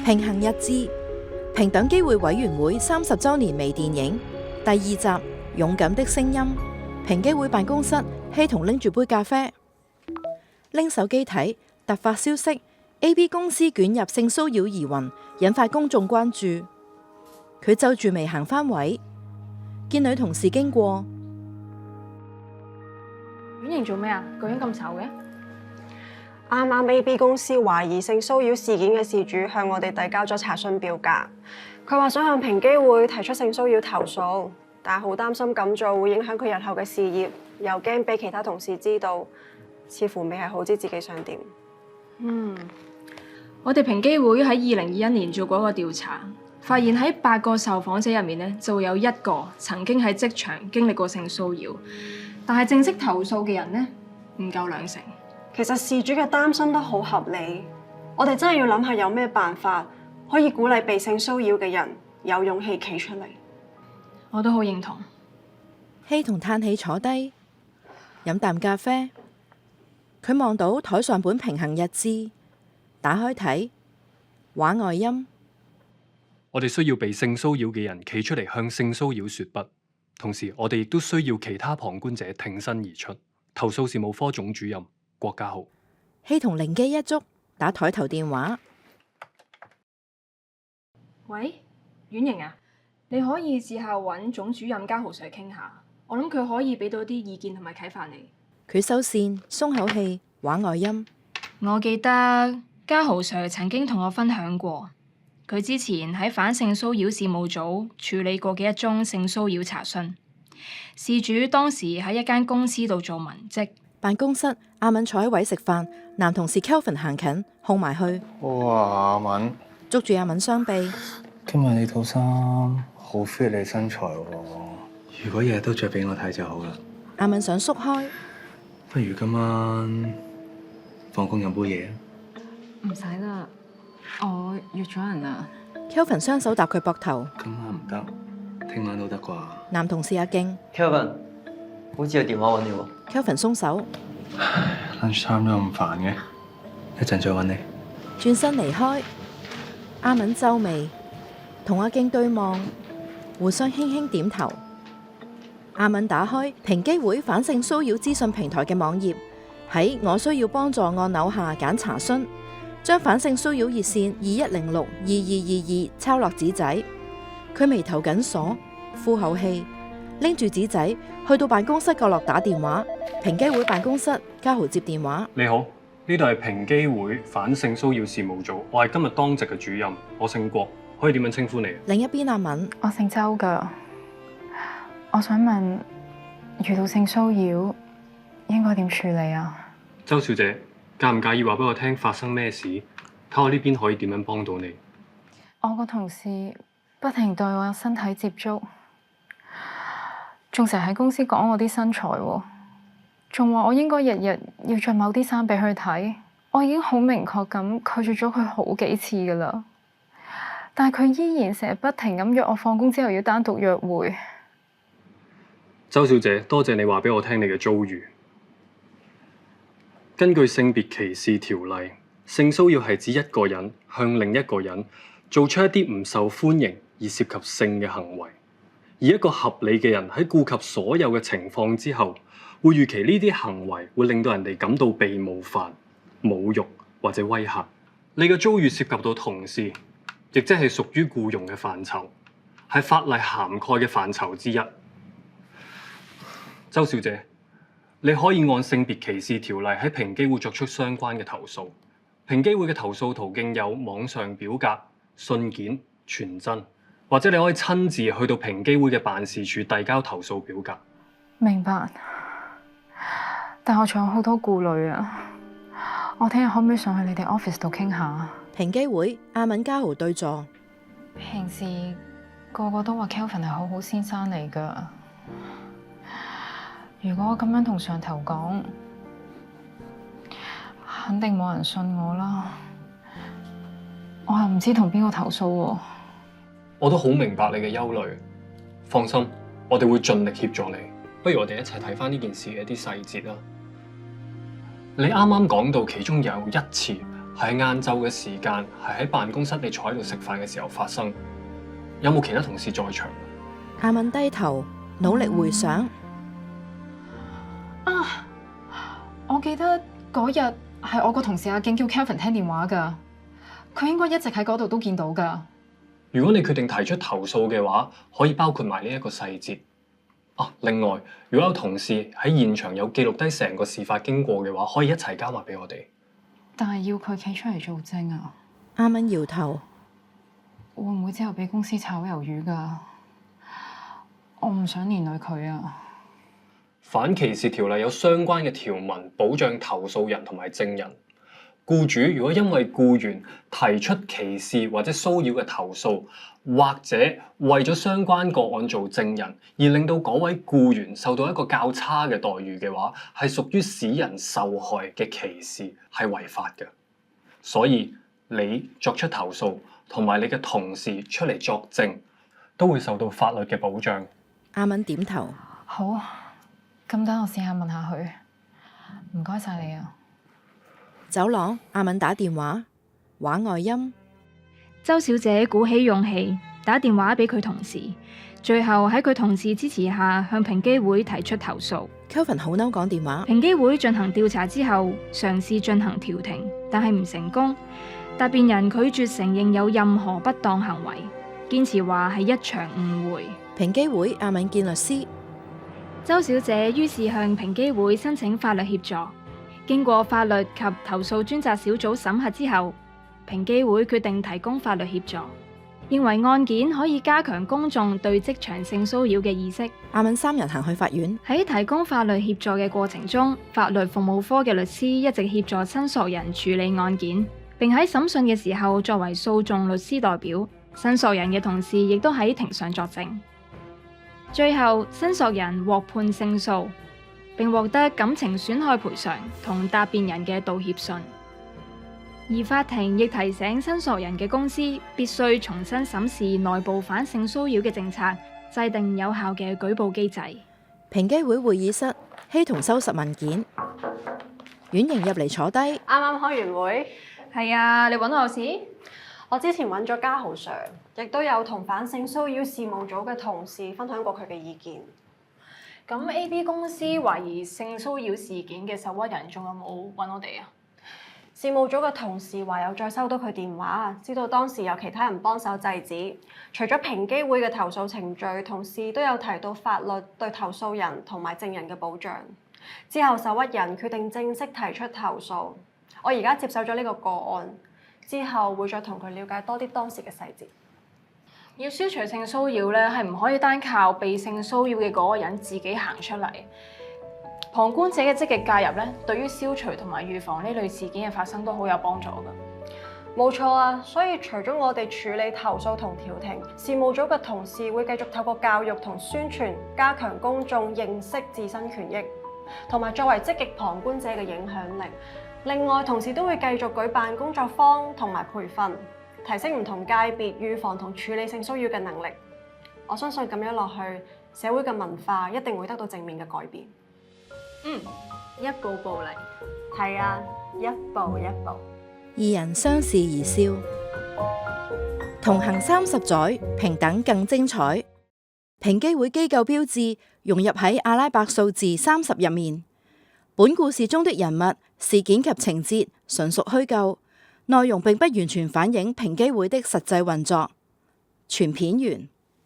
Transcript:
平衡日誌，平等機會委員會30週年微電影第2集《勇敢的聲音》。平機會辦公室，希彤拎住杯咖啡，拎手機睇，突發消息 ：AB 公司捲入性騷擾疑雲，引發公眾關注。佢皺住眉行返位，見女同事經過。婉瑩做咩啊？個樣咁醜嘅。啱啱 AB 公司懷疑性騷擾事件嘅事主向我哋遞交咗查詢表格，佢話想向平機會提出性騷擾投訴，但係好擔心咁做會影響佢日後嘅事業，又驚俾其他同事知道，似乎未係好知自己想點。我哋平機會喺2021年做過一個調查，發現喺8個受訪者入面呢，就會有1個曾經喺職場經歷過性騷擾，但係正式投訴嘅人呢，唔夠2成。其實事主嘅擔心都好合理，我哋真係要諗下有咩辦法可以鼓勵被性騷擾嘅人有勇氣企出嚟。我都好認同。希彤嘆氣坐低，飲啖咖啡。佢望到台上本平衡日誌，打開睇，畫外音。我哋需要被性騷擾嘅人企出嚟向性騷擾說不，同時我哋亦都需要其他旁觀者挺身而出。投訴事務科總主任郭家豪。希彤靈機一觸，打台頭電話。喂，婉瑩啊，你可以試下揾總主任家豪 Sir 傾下，我諗佢可以俾到啲意見同埋啟發你。佢收線，鬆口氣，畫外音。我記得家豪 Sir 曾經同我分享過，佢之前喺反性騷擾事務組處理過嘅一宗性騷擾查詢。事主當時喺一間公司度做文職。辦公室，阿敏坐喺位食飯，男同事 Kelvin 行近，控埋去。哇，阿敏，捉住阿敏雙臂。今日你套衫好 fit 你身材喎，如果日日都着俾我睇就好啦。阿敏想縮開。不如今晚放工飲杯嘢啊？唔使啦，我約咗人啦。Kelvin 雙手搭佢膊頭。今晚唔得，聽晚都得啩？男同事阿勁。Kelvin，好似有電話揾你喎。Kelvin 鬆手。lunch time 都咁煩嘅，一陣再揾你。轉身離開。阿敏皺眉，同阿勁對望，互相輕輕點頭。阿敏打開平機會反性騷擾資訊平台嘅網頁，喺我需要幫助按鈕下揀查詢，將反性騷擾熱線21062222抄落紙仔。佢眉頭緊鎖，呼口氣，拎住紙仔去到辦公室角落打電話。平機會辦公室，家豪接電話。你好，呢度係平機會反性騷擾事務組，我係今日當值嘅主任，我姓郭，可以點樣稱呼你？另一邊阿敏。我姓周㗎，我想問，遇到性騷擾應該點處理啊？周小姐，介唔介意話俾我聽發生咩事？睇我呢邊可以點樣幫到你？我個同事不停對我有身體接觸，仲成日喺公司講我啲身材喎，仲話我應該日日要着某啲衫俾佢睇。我已經好明確咁拒絕咗佢好幾次㗎啦，但係佢依然成日不停咁約我放工之後要單獨約會。周小姐，多謝你話俾我聽你嘅遭遇。根據性別歧視條例，性騷擾係指一個人向另一個人做出一啲唔受歡迎而涉及性嘅行為，而一個合理嘅人喺顧及所有嘅情況之後，會預期呢啲行為會令到人哋感到被冒犯、侮辱或者威嚇。你嘅遭遇涉及到同事，亦即係屬於僱傭嘅範疇，係法例涵蓋嘅範疇之一。周小姐，你可以按性別歧視條例喺平機會作出相關嘅投訴。平機會嘅投訴途徑有網上表格、信件、傳真，或者你可以親自去到平機會嘅辦事處遞交投訴表格。明白，但我仲有好多顧慮啊！我聽日可唔可以上去你哋 office 度傾下？平機會，阿敏家豪對坐。平時個個都話 Kelvin 係好好先生嚟㗎。如果我咁樣同上頭講，肯定冇人信我啦。我又唔知同邊個投訴喎。我都好明白你嘅憂慮，放心，我哋會盡力協助你。不如我哋一齊睇翻呢件事嘅一啲細節啦。你啱啱講到其中有一次係喺晏晝嘅時間，係喺辦公室你坐喺度食飯嘅時候發生。有冇其他同事在場？阿敏低頭努力回想。啊！我記得嗰日係我個同事阿景叫 Kelvin 聽電話㗎，佢應該一直喺嗰度都見到㗎。如果你決定提出投訴嘅話，可以包括埋呢一個細節。另外，如果有同事喺現場有記錄低成個事發經過嘅話，可以一齊交埋俾我哋。但係要佢企出嚟做證啊！阿敏搖頭。會唔會之後俾公司炒魷魚㗎？我唔想連累佢啊！反歧視條例有相關嘅條文保障投訴人同埋證人。僱主如果因為僱員提出歧視或者騷擾嘅投訴，或者為咗相關個案做證人，而令到嗰位僱員受到一個較差嘅待遇嘅話，係屬於使人受害嘅歧視，係違法嘅。所以你作出投訴，同埋你嘅同事出嚟作證，都會受到法律嘅保障。阿敏點頭。好，咁等我試下問下佢。唔該晒你啊！走廊，阿敏打電話，話外音。周小姐鼓起勇氣打電話俾佢同事，最後喺佢同事支持下向平機會提出投訴。Kelvin 好嬲講電話。平機會進行調查之後，嘗試進行調停，但係唔成功。答辯人拒絕承認有任何不當行為，堅持話係一場誤會。平機會，阿敏見律師。周小姐於是向平機會申請法律協助。經過法律及投訴專責小組審核之後，平機會決定提供法律協助，認為案件可以加強公眾對職場性騷擾嘅意識。阿敏三人行去法院。喺提供法律協助嘅過程中，法律服務科嘅律師一直協助申索人處理案件，並喺審訊嘅時候作為訴訟律師代表。申索人嘅同事亦都喺庭上作證。最後，申索人獲判勝訴，並獲得感情損害賠償同答辯人嘅道歉信。而法庭亦提醒申索人嘅公司必須重新審視內部反性騷擾嘅政策，制定有效嘅舉報機制。平機會會議室，希同收拾文件。婉瑩入嚟坐低。啱啱開完會。係啊，你揾我有事？我之前揾咗家豪 Sir， 亦都有同反性騷擾事務組嘅同事分享過佢嘅意見。咁 AB 公司懷疑性騷擾事件嘅受屈人仲有冇揾我哋啊？事務組嘅同事話有再收到佢電話，知道當時有其他人幫手制止。除咗平機會嘅投訴程序，同事都有提到法律對投訴人同埋證人嘅保障。之後受屈人決定正式提出投訴。我而家接手咗呢個個案，之後會再同佢了解多啲當時嘅細節。要消除性騷擾咧，係唔可以單靠被性騷擾嘅嗰個人自己行出嚟。旁觀者嘅積極介入咧，對於消除同埋預防呢類事件嘅發生都好有幫助㗎。冇錯啊，所以除咗我哋處理投訴同調停，事務組嘅同事會繼續透過教育同宣傳，加強公眾認識自身權益，同埋作為積極旁觀者嘅影響力。另外，同事都會繼續舉辦工作坊同埋培訓，提升唔同界別預防同處理性騷擾嘅能力。我相信咁樣落去，社會嘅文化一定會得到正面嘅改變。一步步嚟。係啊，一步一步。二人相視而笑。同行30載，平等更精彩。平機會機構標誌融入喺阿拉伯數字30入面。本故事中的人物、事件及情節純屬虛構，內容並不完全反映平機會的實際運作。全片完。